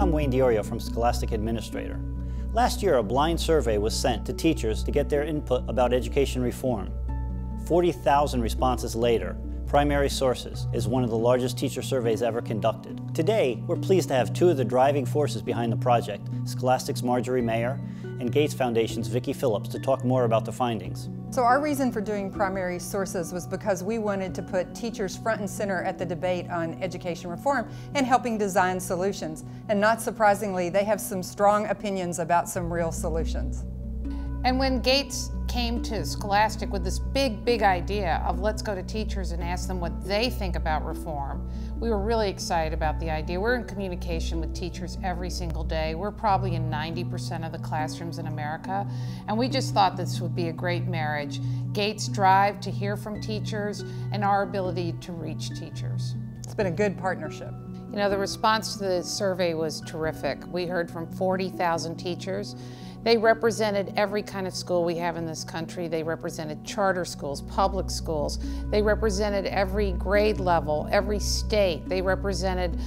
I'm Wayne Diorio from Scholastic Administrator. Last year, a blind survey was sent to teachers to get their input about education reform. 40,000 responses later, Primary Sources is one of the largest teacher surveys ever conducted. Today, we're pleased to have two of the driving forces behind the project, Scholastic's Margery and Gates Foundation's Vicki Phillips, to talk more about the findings. So our reason for doing Primary Sources was because we wanted to put teachers front and center at the debate on education reform and helping design solutions. And not surprisingly, they have some strong opinions about some real solutions. And when Gates came to Scholastic with this big idea of let's go to teachers and ask them what they think about reform, we were really excited about the idea. We're in communication with teachers every single day. We're probably in 90% of the classrooms in America, and we just thought this would be a great marriage. Gates' drive to hear from teachers and our ability to reach teachers. It's been a good partnership. You know, the response to the survey was terrific. We heard from 40,000 teachers. They represented every kind of school we have in this country. They represented charter schools, public schools. They represented every grade level, every state. They represented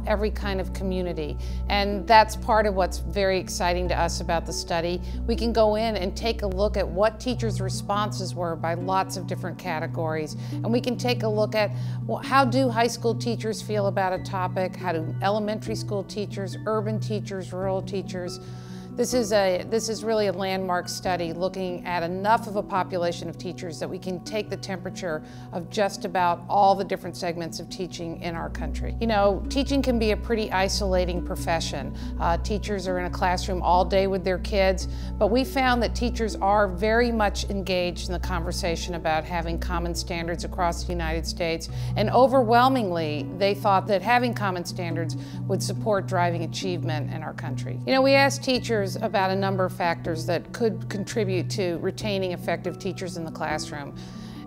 every kind of community. And that's part of what's very exciting to us about the study. We can go in and take a look at what teachers' responses were by lots of different categories. And we can take a look at, well, how do high school teachers feel about a topic? How do elementary school teachers, urban teachers, rural teachers? This is really a landmark study looking at enough of a population of teachers that we can take the temperature of just about all the different segments of teaching in our country. You know, teaching can be a pretty isolating profession. Teachers are in a classroom all day with their kids, but we found that teachers are very much engaged in the conversation about having common standards across the United States, and overwhelmingly they thought that having common standards would support driving achievement in our country. You know, we asked teachers about a number of factors that could contribute to retaining effective teachers in the classroom.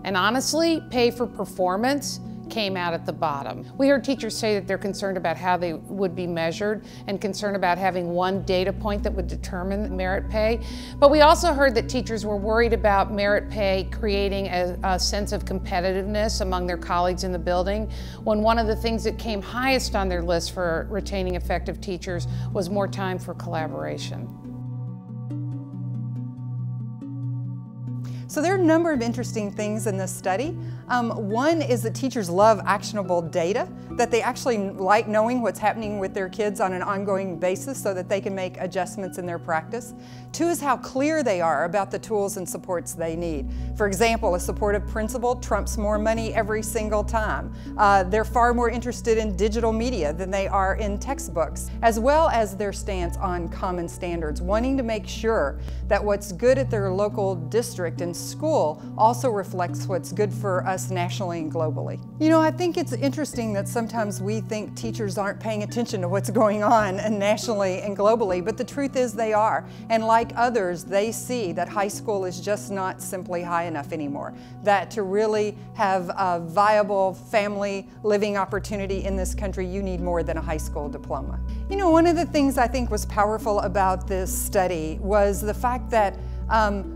And honestly, pay for performance came out at the bottom. We heard teachers say that they're concerned about how they would be measured and concerned about having one data point that would determine merit pay. But we also heard that teachers were worried about merit pay creating a sense of competitiveness among their colleagues in the building, when one of the things that came highest on their list for retaining effective teachers was more time for collaboration. So there are a number of interesting things in this study. One is that teachers love actionable data, that they actually like knowing what's happening with their kids on an ongoing basis so that they can make adjustments in their practice. Two is how clear they are about the tools and supports they need. For example, a supportive principal trumps more money every single time. They're far more interested in digital media than they are in textbooks, as well as their stance on common standards, wanting to make sure that what's good at their local district and school also reflects what's good for us nationally and globally. You know, I think it's interesting that sometimes we think teachers aren't paying attention to what's going on nationally and globally, but the truth is they are. And like others, they see that high school is just not simply high enough anymore. That to really have a viable family living opportunity in this country, you need more than a high school diploma. You know, one of the things I think was powerful about this study was the fact that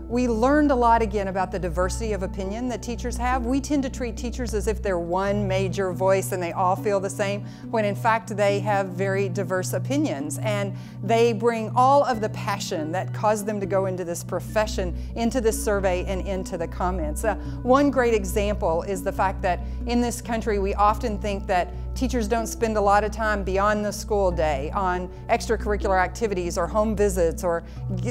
we learned a lot again about the diversity of opinion that teachers have. We tend to treat teachers as if they're one major voice and they all feel the same, when in fact they have very diverse opinions, and they bring all of the passion that caused them to go into this profession into this survey and into the comments. One great example is the fact that in this country we often think that teachers don't spend a lot of time beyond the school day on extracurricular activities or home visits or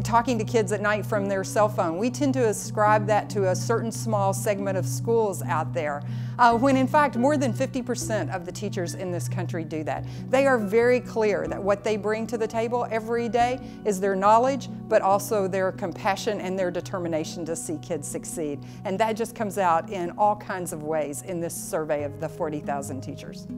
talking to kids at night from their cell phone. We tend to ascribe that to a certain small segment of schools out there, when in fact more than 50% of the teachers in this country do that. They are very clear that what they bring to the table every day is their knowledge, but also their compassion and their determination to see kids succeed. And that just comes out in all kinds of ways in this survey of the 40,000 teachers.